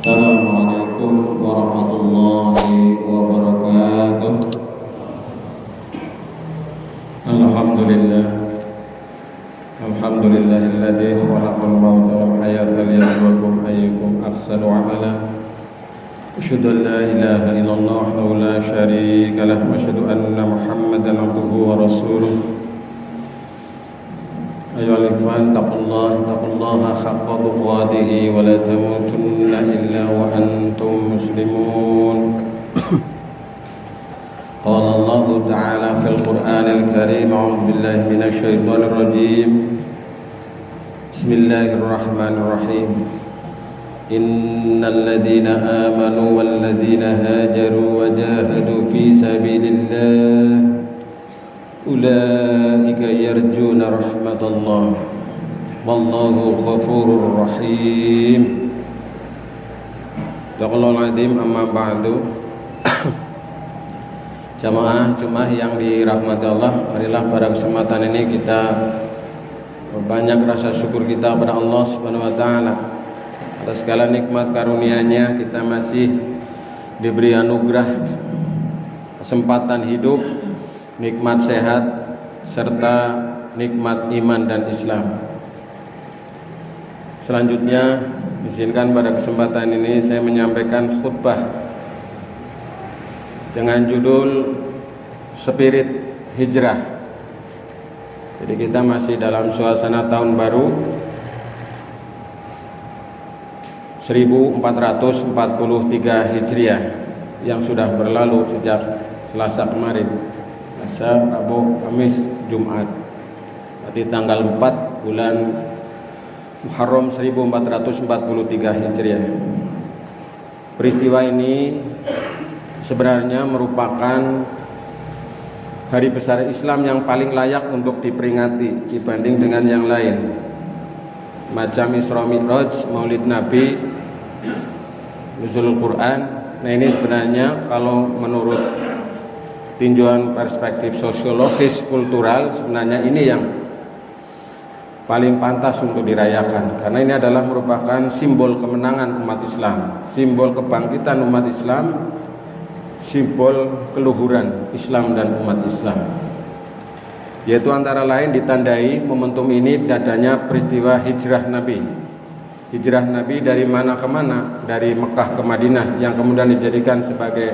Assalamualaikum warahmatullahi wabarakatuh. Alhamdulillah. Alhamdulillahilladzi khalaqal mauta wal hayata liyabluwakum ayyukum ahsanu amala. Asyhadu an la ilaha illallah wahdahu la syarika lah wa asyhadu anna Muhammadan abduhu wa rasuluh. Ayyuhal ikhwan taqullaha haqqa tuqatih wa la tamutunna illa wa antum muslimun. Qala Allah ta'ala fil Qur'anil Karim, a'udzu billahi minasy syaithanir rajim. Bismillahirrahmanirrahim. Innal ladzina amanu wal ladzina hajaru wa jahadu fi sabilillah ulaika yarjuna rahmatallah wallahu ghafurur rahim. Sadaqallahul azim. Amma ba'du. Jamaah yang dirahmati Allah, marilah pada kesempatan ini kita berbanyak rasa syukur kita kepada Allah Subhanahu wa taala atas segala nikmat karunia-Nya. Kita masih diberi anugerah kesempatan hidup, nikmat sehat, serta nikmat iman dan Islam. Selanjutnya, izinkan pada kesempatan ini saya menyampaikan khutbah dengan judul Spirit Hijrah. Jadi kita masih dalam suasana tahun baru 1443 Hijriah yang sudah berlalu sejak Selasa kemarin. Selasa, Rabu, Kamis, Jumat. Berarti tanggal 4 bulan Muharram 1443 Hijriah. Peristiwa ini sebenarnya merupakan hari besar Islam yang paling layak untuk diperingati dibanding dengan yang lain. Macam Isra Mi'raj, Maulid Nabi, Nuzulul Quran. Nah, ini sebenarnya kalau menurut tinjauan perspektif sosiologis kultural, sebenarnya ini yang paling pantas untuk dirayakan, karena ini adalah merupakan simbol kemenangan umat Islam, simbol kebangkitan umat Islam, simbol keluhuran Islam dan umat Islam. Yaitu antara lain ditandai momentum ini adanya peristiwa hijrah Nabi. Hijrah Nabi dari mana ke mana? Dari Mekah ke Madinah, yang kemudian dijadikan sebagai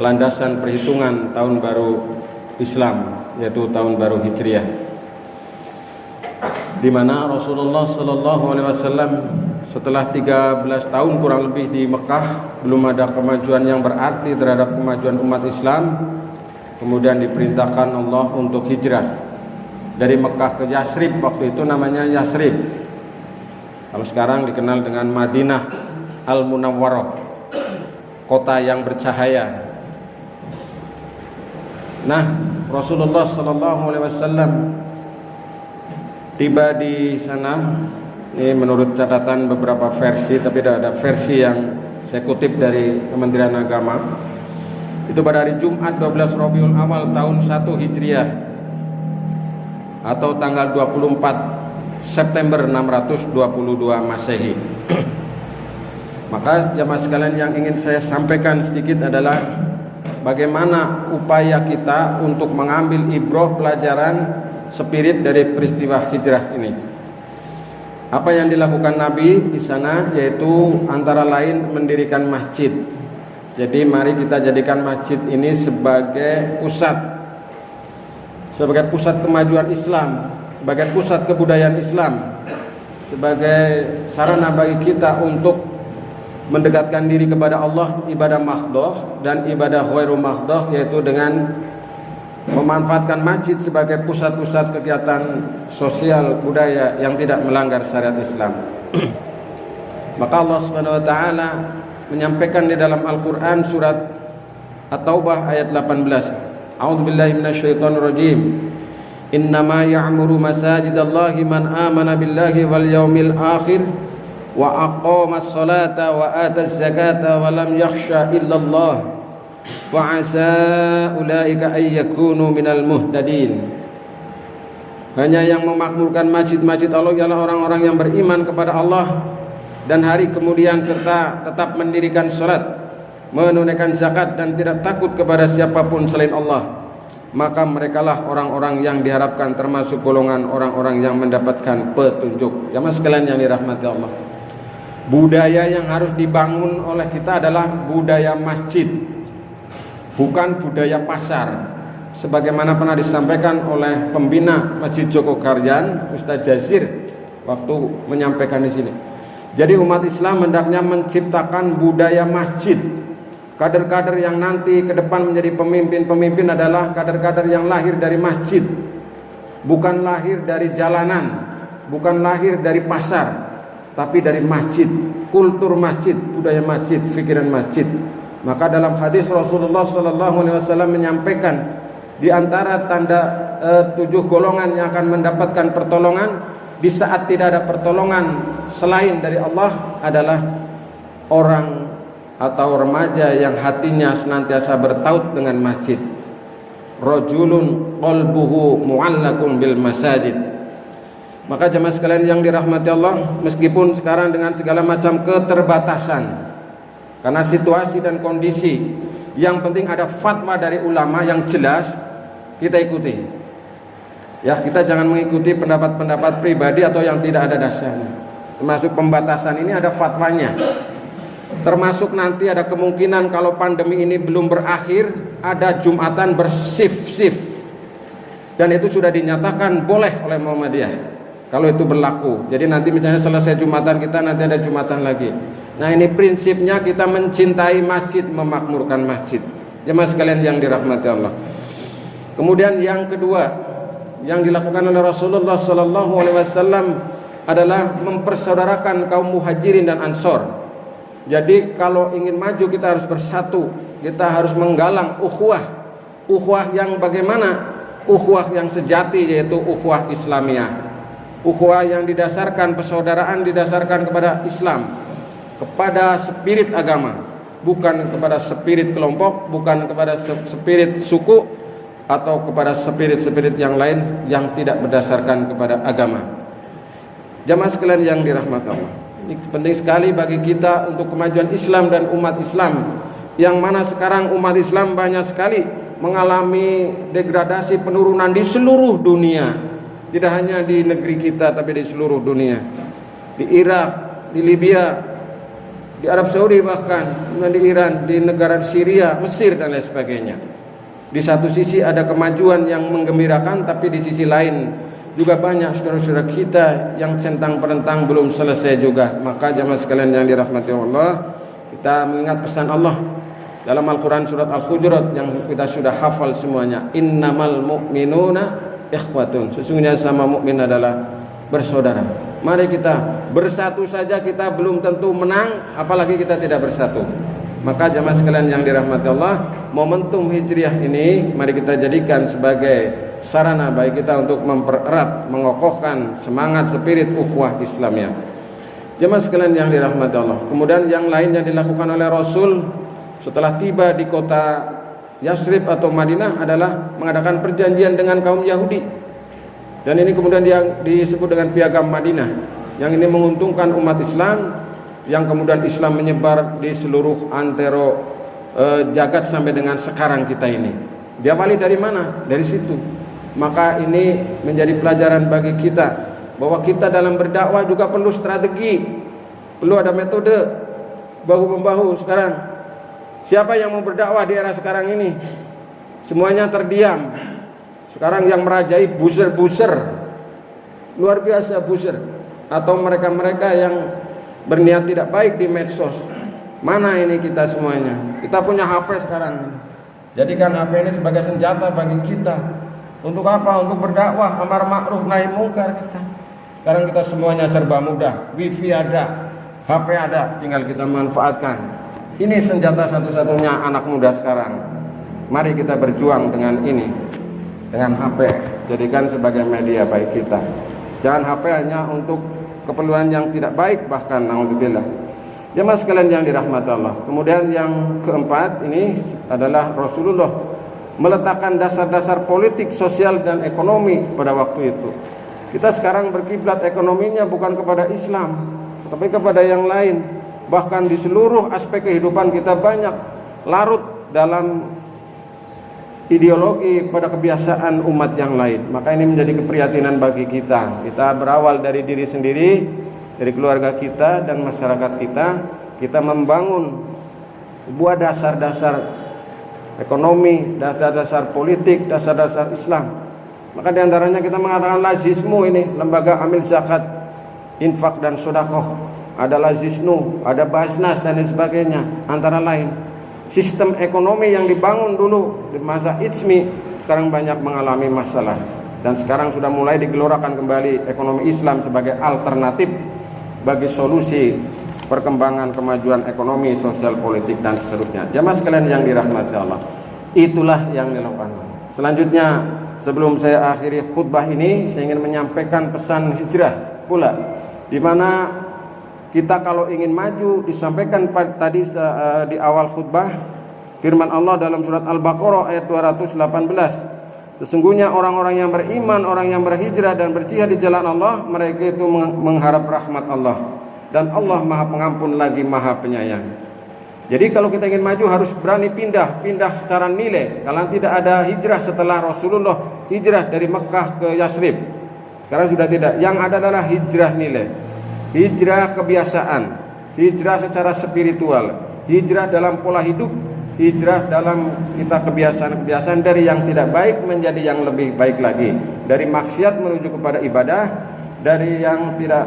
landasan perhitungan tahun baru Islam, yaitu tahun baru Hijriah, di mana Rasulullah SAW setelah 13 tahun kurang lebih di Mekah, belum ada kemajuan yang berarti terhadap kemajuan umat Islam. Kemudian diperintahkan Allah untuk hijrah dari Mekah ke Yasrib. Waktu itu namanya Yasrib, kalau sekarang dikenal dengan Madinah Al-Munawwarah, kota yang bercahaya. Nah, Rasulullah SAW tiba di sana. Ini menurut catatan beberapa versi, tapi ada versi yang saya kutip dari Kementerian Agama. Itu pada hari Jumat 12 Rabiul Awal tahun 1 Hijriah, atau tanggal 24 September 622 Masehi. Maka jamaah sekalian, yang ingin saya sampaikan sedikit adalah bagaimana upaya kita untuk mengambil ibrah pelajaran spirit dari peristiwa hijrah ini. Apa yang dilakukan Nabi di sana, yaitu antara lain mendirikan masjid. Jadi mari kita jadikan masjid ini sebagai pusat kemajuan Islam, sebagai pusat kebudayaan Islam, sebagai sarana bagi kita untuk mendekatkan diri kepada Allah, ibadah mahdhah dan ibadah ghairu mahdhah, yaitu dengan memanfaatkan masjid sebagai pusat-pusat kegiatan sosial budaya yang tidak melanggar syariat Islam. Maka Allah Subhanahu wa taala menyampaikan di dalam Al-Qur'an surat At-Taubah ayat 18. A'udzubillahi minasyaitonir rajim. Innama ya'muru masajidallahi man amana billahi wal yaumil akhir wa aqamas salata wa ataz zakata wa lam yakhsha illallah wa asa ulaika ay yakunu minal muhtadin. Hanya yang memakmurkan masjid-masjid Allah ialah orang-orang yang beriman kepada Allah dan hari kemudian serta tetap mendirikan salat, menunaikan zakat dan tidak takut kepada siapapun selain Allah, maka merekalah orang-orang yang diharapkan termasuk golongan orang-orang yang mendapatkan petunjuk. Jamaah sekalian yang dirahmati Allah, budaya yang harus dibangun oleh kita adalah budaya masjid, bukan budaya pasar. Sebagaimana pernah disampaikan oleh pembina Masjid Jogokaryan, Ustaz Jazir, waktu menyampaikan di sini. Jadi umat Islam hendaknya menciptakan budaya masjid. Kader-kader yang nanti ke depan menjadi pemimpin-pemimpin adalah kader-kader yang lahir dari masjid, bukan lahir dari jalanan, bukan lahir dari pasar, tapi dari masjid, kultur masjid, budaya masjid, pikiran masjid. Maka dalam hadis Rasulullah SAW menyampaikan di antara tanda 7 golongan yang akan mendapatkan pertolongan di saat tidak ada pertolongan selain dari Allah adalah orang atau remaja yang hatinya senantiasa bertaut dengan masjid. Rajulun qalbuhu mu'allaqun bil masajid. Maka jemaah sekalian yang dirahmati Allah, meskipun sekarang dengan segala macam keterbatasan karena situasi dan kondisi, yang penting ada fatwa dari ulama yang jelas, kita ikuti. Ya, kita jangan mengikuti pendapat-pendapat pribadi atau yang tidak ada dasarnya. Termasuk pembatasan ini ada fatwanya. Termasuk nanti ada kemungkinan kalau pandemi ini belum berakhir, ada Jumatan bersif-sif. Dan itu sudah dinyatakan boleh oleh Muhammadiyah kalau itu berlaku. Jadi nanti misalnya selesai Jumatan kita, nanti ada Jumatan lagi. Nah, ini prinsipnya kita mencintai masjid, memakmurkan masjid. Jemaah sekalian yang dirahmati Allah. Kemudian yang kedua yang dilakukan oleh Rasulullah SAW adalah mempersaudarakan kaum muhajirin dan ansor. Jadi kalau ingin maju kita harus bersatu, kita harus menggalang ukhuwah yang bagaimana? Ukhuwah yang sejati, yaitu ukhuwah Islamiyah, ukhuwah yang didasarkan persaudaraan, didasarkan kepada Islam, kepada spirit agama, bukan kepada spirit kelompok, bukan kepada spirit suku atau kepada spirit-spirit yang lain yang tidak berdasarkan kepada agama. Jamaah sekalian yang dirahmati Allah, ini penting sekali bagi kita untuk kemajuan Islam dan umat Islam, yang mana sekarang umat Islam banyak sekali mengalami degradasi, penurunan di seluruh dunia. Tidak hanya di negeri kita tapi di seluruh dunia. Di Irak, di Libya, di Arab Saudi, bahkan di Iran, di negara Syria, Mesir dan lain sebagainya. Di satu sisi ada kemajuan yang menggembirakan, tapi di sisi lain juga banyak saudara-saudara kita yang centang perentang belum selesai juga. Maka jamaah sekalian yang dirahmati Allah, kita mengingat pesan Allah dalam Al-Quran surat Al-Hujurat yang kita sudah hafal semuanya. Innamal mu'minuna ikhwatun. Sesungguhnya sama mukmin adalah bersaudara. Mari kita bersatu saja kita belum tentu menang, apalagi kita tidak bersatu. Maka jamaah sekalian yang dirahmati Allah, momentum hijriah ini mari kita jadikan sebagai sarana bagi kita untuk mempererat, mengokohkan semangat spirit ukhuwah Islamiyah. Jamaah sekalian yang dirahmati Allah, kemudian yang lain yang dilakukan oleh Rasul setelah tiba di kota Yasrib atau Madinah adalah mengadakan perjanjian dengan kaum Yahudi. Dan ini kemudian disebut dengan Piagam Madinah, yang ini menguntungkan umat Islam, yang kemudian Islam menyebar di seluruh antero jagat sampai dengan sekarang kita ini. Diawali dari mana? Dari situ. Maka ini menjadi pelajaran bagi kita bahwa kita dalam berdakwah juga perlu strategi, perlu ada metode, bahu-membahu. Sekarang siapa yang mau berdakwah di era sekarang ini? Semuanya terdiam. Sekarang yang merajai buzzer, luar biasa buzzer, atau mereka-mereka yang berniat tidak baik di medsos. Mana ini kita semuanya? Kita punya HP sekarang. Jadikan HP ini sebagai senjata bagi kita. Untuk apa? Untuk berdakwah, amar ma'ruf nahi mungkar kita. Sekarang kita semuanya serba mudah. Wifi ada, HP ada, tinggal kita manfaatkan. Ini senjata satu-satunya anak muda sekarang. Mari kita berjuang dengan ini, dengan HP. Jadikan sebagai media baik kita. Jangan HP hanya untuk keperluan yang tidak baik, bahkan naudzubillah. Jemaah sekalian yang dirahmati Allah. Kemudian yang keempat ini adalah Rasulullah meletakkan dasar-dasar politik, sosial dan ekonomi pada waktu itu. Kita sekarang berkiblat ekonominya bukan kepada Islam, tapi kepada yang lain. Bahkan di seluruh aspek kehidupan kita banyak larut dalam ideologi pada kebiasaan umat yang lain. Maka ini menjadi keprihatinan bagi kita. Kita berawal dari diri sendiri, dari keluarga kita dan masyarakat kita. Kita membangun sebuah dasar-dasar ekonomi, dasar-dasar politik, dasar-dasar Islam. Maka diantaranya kita mengatakan lazismu ini, lembaga amil zakat, infak dan sedekah. Ada lazisnu, ada basnas dan lain sebagainya. Antara lain, sistem ekonomi yang dibangun dulu di masa Ijmi sekarang banyak mengalami masalah, dan sekarang sudah mulai digelorakan kembali ekonomi Islam sebagai alternatif bagi solusi perkembangan kemajuan ekonomi, sosial, politik dan seterusnya. Jamaah sekalian yang dirahmati Allah, itulah yang dilakukan. Selanjutnya, sebelum saya akhiri khutbah ini, saya ingin menyampaikan pesan hijrah pula, di mana kita kalau ingin maju, disampaikan tadi di awal khutbah firman Allah dalam surat Al-Baqarah ayat 218. Sesungguhnya orang-orang yang beriman, orang yang berhijrah dan berjihad di jalan Allah, mereka itu mengharap rahmat Allah, dan Allah Maha Pengampun lagi Maha Penyayang. Jadi kalau kita ingin maju harus berani pindah secara nilai. Kalau tidak ada hijrah setelah Rasulullah hijrah dari Mekah ke Yasrib, sekarang sudah tidak. Yang ada adalah hijrah nilai, hijrah kebiasaan, hijrah secara spiritual, hijrah dalam pola hidup, hijrah dalam kita kebiasaan-kebiasaan dari yang tidak baik menjadi yang lebih baik lagi, dari maksiat menuju kepada ibadah, dari yang tidak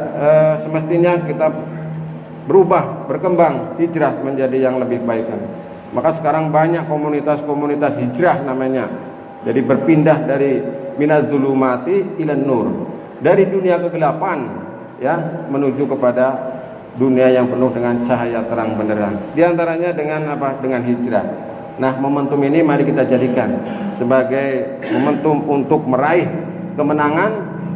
semestinya kita berubah, berkembang, hijrah menjadi yang lebih baik. Maka sekarang banyak komunitas-komunitas hijrah namanya. Jadi berpindah dari minaz-zulumati ilan nur, dari dunia kegelapan ya menuju kepada dunia yang penuh dengan cahaya terang benderang. Di antaranya dengan apa? Dengan hijrah. Nah, momentum ini mari kita jadikan sebagai momentum untuk meraih kemenangan,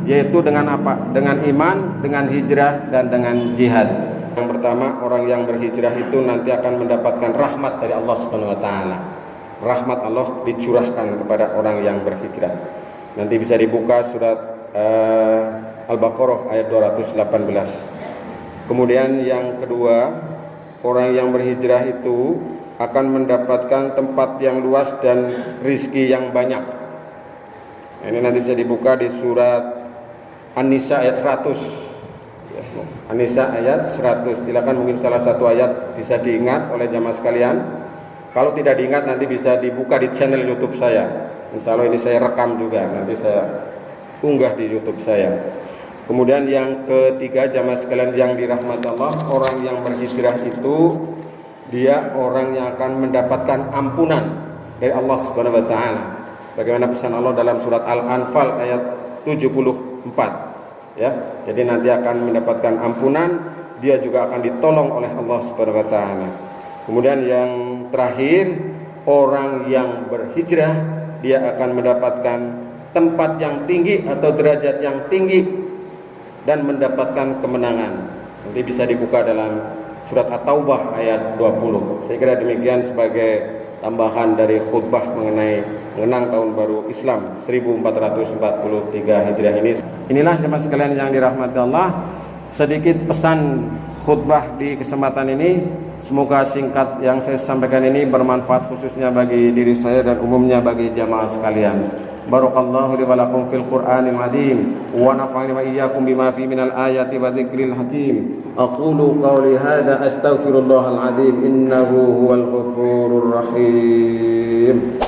yaitu dengan apa? Dengan iman, dengan hijrah dan dengan jihad. Yang pertama, orang yang berhijrah itu nanti akan mendapatkan rahmat dari Allah Subhanahu wa taala. Rahmat Allah dicurahkan kepada orang yang berhijrah. Nanti bisa dibuka surat Al-Baqarah ayat 218. Kemudian yang kedua, orang yang berhijrah itu akan mendapatkan tempat yang luas dan rizki yang banyak. Ini nanti bisa dibuka di surat An-Nisa ayat 100. An-Nisa ayat 100. Silakan, mungkin salah satu ayat bisa diingat oleh jamaah sekalian. Kalau tidak diingat nanti bisa dibuka di channel YouTube saya. Insya Allah ini saya rekam juga, nanti saya unggah di YouTube saya. Kemudian yang ketiga, jamaah sekalian yang dirahmati Allah, orang yang berhijrah itu dia orang yang akan mendapatkan ampunan dari Allah Subhanahu wa taala. Bagaimana pesan Allah dalam surat Al-Anfal ayat 74. Ya, jadi nanti akan mendapatkan ampunan, dia juga akan ditolong oleh Allah Subhanahu wa taala. Kemudian yang terakhir, orang yang berhijrah dia akan mendapatkan tempat yang tinggi atau derajat yang tinggi dan mendapatkan kemenangan. Nanti bisa dibuka dalam surat At-Taubah ayat 20. Saya kira demikian sebagai tambahan dari khutbah mengenai mengenang tahun baru Islam 1443 Hijriah ini. Inilah jemaah sekalian yang dirahmati Allah, sedikit pesan khutbah di kesempatan ini. Semoga singkat yang saya sampaikan ini bermanfaat khususnya bagi diri saya dan umumnya bagi jamaah sekalian. Barakallahu li wa lakum fil Qur'anil azim wa nafa'ani wa iyyakum bima fi minal ayati wa dzikril hakim. Aqulu qawli hadza astaghfirullahal azim innahu huwal ghafurur rahim.